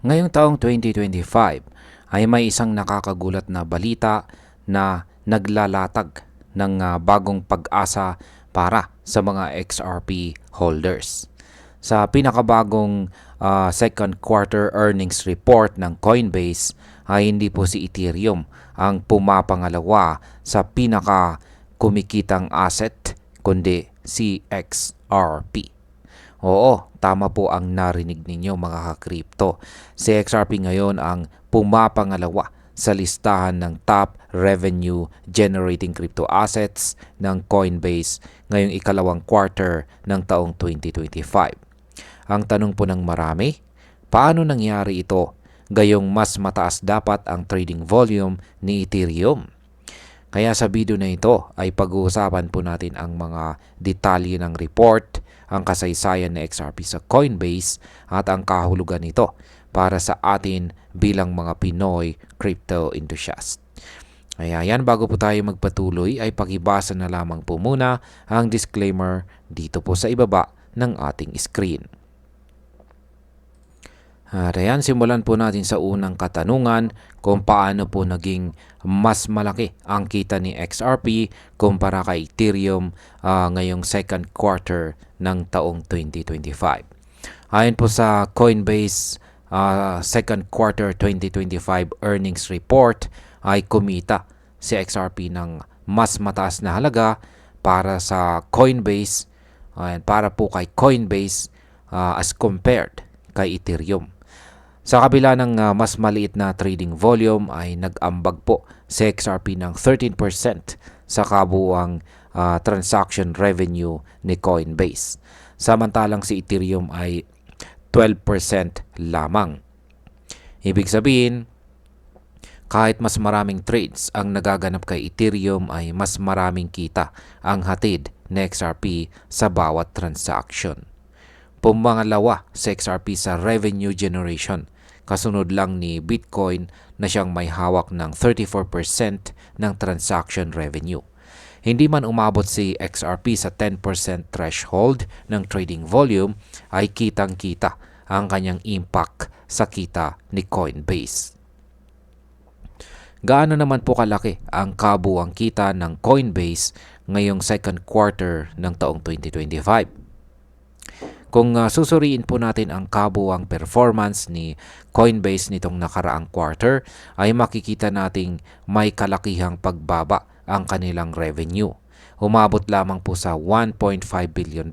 Ngayong taong 2025 ay may isang nakakagulat na balita na naglalatag ng bagong pag-asa para sa mga XRP holders. Sa pinakabagong second quarter earnings report ng Coinbase ay hindi po si Ethereum ang pumapangalawa sa pinaka kumikitang asset kundi si XRP. Oo, tama po ang narinig ninyo mga ka-crypto. Si XRP ngayon ang pumapangalawa sa listahan ng top revenue generating crypto assets ng Coinbase ngayong ikalawang quarter ng taong 2025. Ang tanong po ng marami, paano nangyari ito? Gayong mas mataas dapat ang trading volume ni Ethereum. Kaya sa video na ito ay pag-uusapan po natin ang mga detalye ng report, ang kasaysayan ng XRP sa Coinbase at ang kahulugan nito para sa atin bilang mga Pinoy crypto enthusiast. Kaya yan, bago po tayo magpatuloy ay pakibasa na lamang po muna ang disclaimer dito po sa ibaba ng ating screen. At ayan, simulan po natin sa unang katanungan kung paano po naging mas malaki ang kita ni XRP kumpara kay Ethereum ngayong second quarter ng taong 2025. Ayon po sa Coinbase second quarter 2025 earnings report ay kumita si XRP ng mas mataas na halaga para sa Coinbase, para po kay Coinbase as compared kay Ethereum. Sa kabila ng mas maliit na trading volume ay nag-ambag po si XRP ng 13% sa kabuuang transaction revenue ni Coinbase. Samantalang si Ethereum ay 12% lamang. Ibig sabihin, kahit mas maraming trades ang nagaganap kay Ethereum ay mas maraming kita ang hatid ni XRP sa bawat transaction. Pumangalawa si XRP sa revenue generation, kasunod lang ni Bitcoin na siyang may hawak ng 34% ng transaction revenue. Hindi man umabot si XRP sa 10% threshold ng trading volume ay kitang-kita ang kanyang impact sa kita ni Coinbase. Gaano naman po kalaki ang kabuuang kita ng Coinbase ngayong second quarter ng taong 2025? Kung susuriin po natin ang kabuuang performance ni Coinbase nitong nakaraang quarter, ay makikita nating may kalakihang pagbaba ang kanilang revenue. Umabot lamang po sa $1.5 billion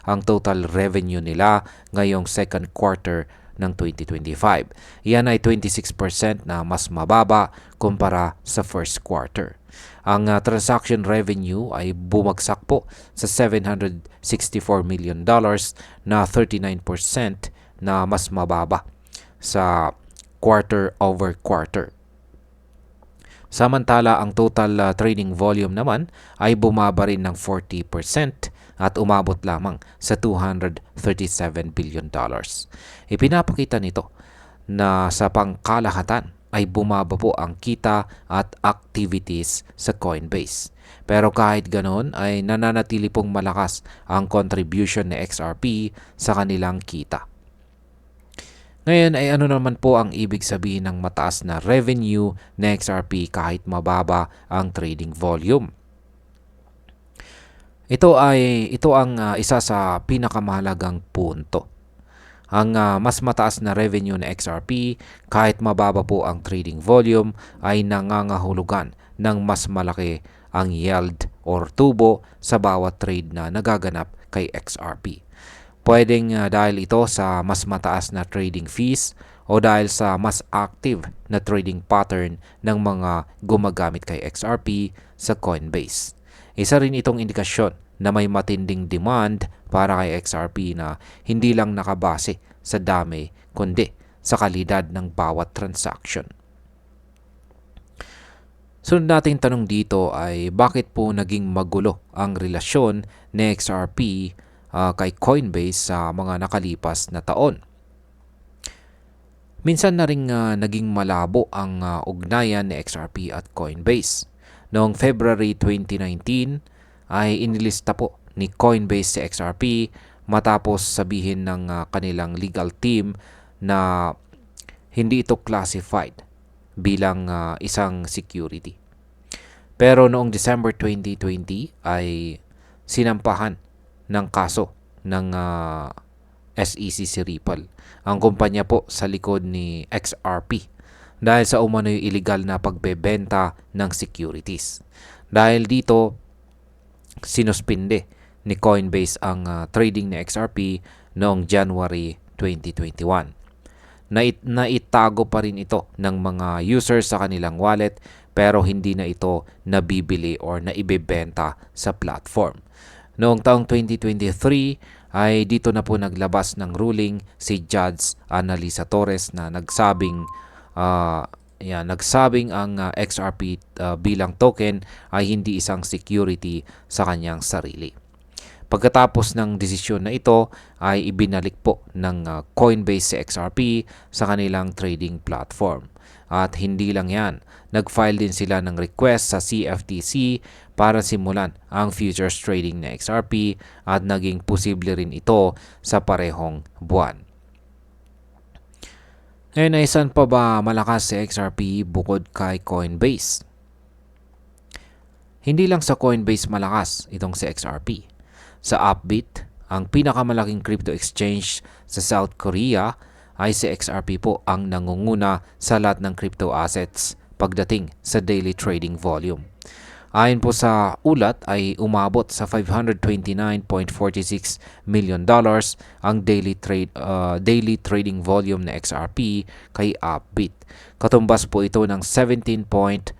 ang total revenue nila ngayong second quarter ng 2025. Yan ay 26% na mas mababa kumpara sa first quarter. Ang transaction revenue ay bumagsak po sa $764 million na 39% na mas mababa sa quarter over quarter. Samantala, ang total trading volume naman ay bumaba rin ng 40% at umabot lamang sa $237 billion. Ipinapakita nito na sa pangkalahatan ay bumaba po ang kita at activities sa Coinbase. Pero kahit ganon ay nananatili pong malakas ang contribution ni XRP sa kanilang kita. Ngayon ay ano naman po ang ibig sabihin ng mataas na revenue ni XRP kahit mababa ang trading volume? Ito ang isa sa pinakamahalagang punto. Ang mas mataas na revenue ng XRP kahit mababa po ang trading volume ay nangangahulugan ng mas malaki ang yield or tubo sa bawat trade na nagaganap kay XRP. Pwedeng dahil ito sa mas mataas na trading fees o dahil sa mas active na trading pattern ng mga gumagamit kay XRP sa Coinbase. Isa rin itong indikasyon na may matinding demand para kay XRP na hindi lang nakabase sa dami kundi sa kalidad ng bawat transaction. Sunod nating tanong dito ay bakit po naging magulo ang relasyon ni XRP kay Coinbase sa mga nakalipas na taon? Minsan na rin naging malabo ang ugnayan ni XRP at Coinbase. Noong February 2019 ay inilista po ni Coinbase si XRP matapos sabihin ng kanilang legal team na hindi ito classified bilang isang security. Pero noong December 2020 ay sinampahan ng kaso ng SEC si Ripple, ang kumpanya po sa likod ni XRP, dahil sa umano'y illegal na pagbebenta ng securities. Dahil dito, sinuspinde ni Coinbase ang trading ni XRP noong January 2021. Naitago pa rin ito ng mga users sa kanilang wallet, pero hindi na ito nabibili or naibebenta sa platform. Noong taong 2023 ay dito na po naglabas ng ruling si Judge Annalisa Torres na nagsabing ang XRP bilang token ay hindi isang security sa kanyang sarili. Pagkatapos ng desisyon na ito ay ibinalik po ng Coinbase si XRP sa kanilang trading platform. At hindi lang yan, nag-file din sila ng request sa CFTC para simulan ang futures trading ng XRP at naging posible rin ito sa parehong buwan. Ngayon ay saan pa ba malakas si XRP bukod kay Coinbase? Hindi lang sa Coinbase malakas itong si XRP. Sa Upbit, ang pinakamalaking crypto exchange sa South Korea, ay si XRP po ang nangunguna sa lahat ng crypto assets pagdating sa daily trading volume. Ayon po sa ulat ay umabot sa $529.46 million ang daily trading volume na XRP kay Upbit. Katumbas po ito ng 17.38%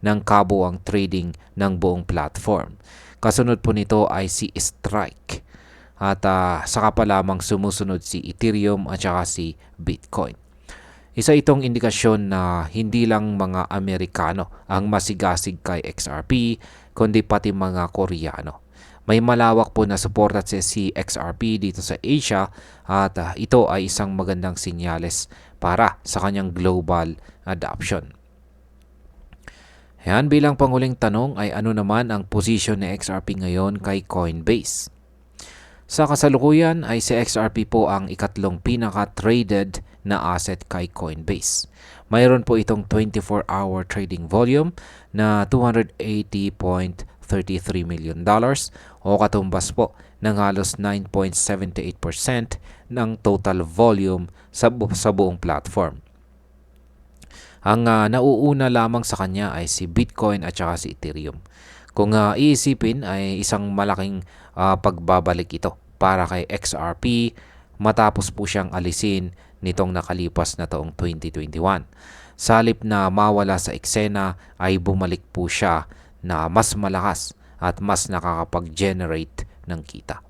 ng kabuuang trading ng buong platform. Kasunod po nito ay si Strike. At saka pa lamang sumusunod si Ethereum at saka si Bitcoin. Isa itong indikasyon na hindi lang mga Amerikano ang masigasig kay XRP, kundi pati mga Koreano. May malawak po na suporta si XRP dito sa Asia at ito ay isang magandang sinyales para sa kanyang global adoption. Yan, bilang panghuling tanong ay ano naman ang posisyon ni XRP ngayon kay Coinbase? Sa kasalukuyan ay si XRP po ang ikatlong pinaka-traded na asset kay Coinbase. Mayroon po itong 24-hour trading volume na $280.33 million o katumbas po ng halos 9.78% ng total volume sa buong platform. Ang nauuna lamang sa kanya ay si Bitcoin at saka si Ethereum. Kung iisipin ay isang malaking pagbabalik ito para kay XRP matapos po siyang alisin nitong nakalipas na taong 2021. Sa halip na mawala sa eksena ay bumalik po siya na mas malakas at mas nakakapag-generate ng kita.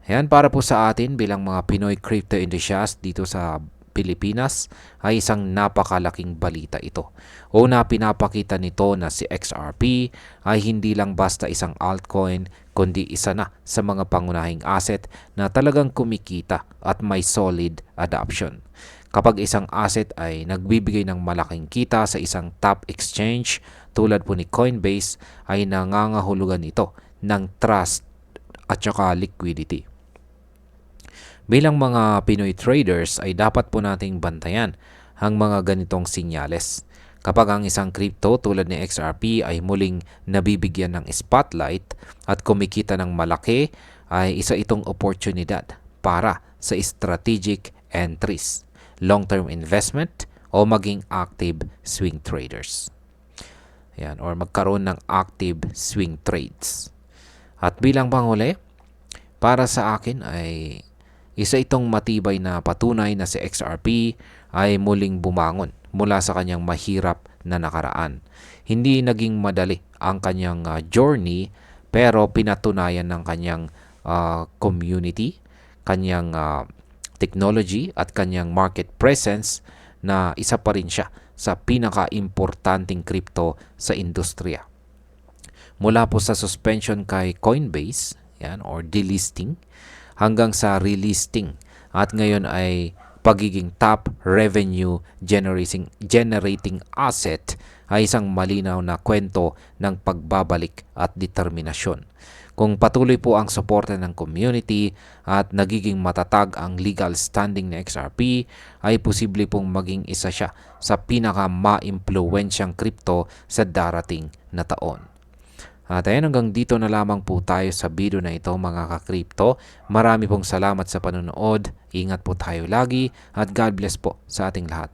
Ayan, para po sa atin bilang mga Pinoy crypto enthusiast dito sa Pilipinas ay isang napakalaking balita ito. Una, pinapakita nito na si XRP ay hindi lang basta isang altcoin kundi isa na sa mga pangunahing asset na talagang kumikita at may solid adoption. Kapag isang asset ay nagbibigay ng malaking kita sa isang top exchange tulad po ni Coinbase ay nangangahulugan ito ng trust at saka liquidity. Bilang mga Pinoy traders ay dapat po nating bantayan ang mga ganitong sinyales. Kapag ang isang crypto tulad ni XRP ay muling nabibigyan ng spotlight at kumikita ng malaki, ay isa itong oportunidad para sa strategic entries, long-term investment o maging active swing traders. Yan, or magkaroon ng active swing trades. At bilang panghuli, para sa akin ay isa itong matibay na patunay na si XRP ay muling bumangon mula sa kanyang mahirap na nakaraan. Hindi naging madali ang kanyang journey, pero pinatunayan ng kanyang community, kanyang technology at kanyang market presence na isa pa rin siya sa pinaka-importanting crypto sa industriya. Mula po sa suspension kay Coinbase, yan, or delisting, hanggang sa relisting at ngayon ay pagiging top revenue generating asset ay isang malinaw na kwento ng pagbabalik at determinasyon. kung patuloy po ang suporta ng community at nagiging matatag ang legal standing ng XRP, ay posible pong maging isa siya sa pinaka-ma-impluwensyang crypto sa darating na taon. At ayan, hanggang dito na lamang po tayo sa video na ito mga ka-crypto. Marami pong salamat sa panonood. Ingat po tayo lagi at God bless po sa ating lahat.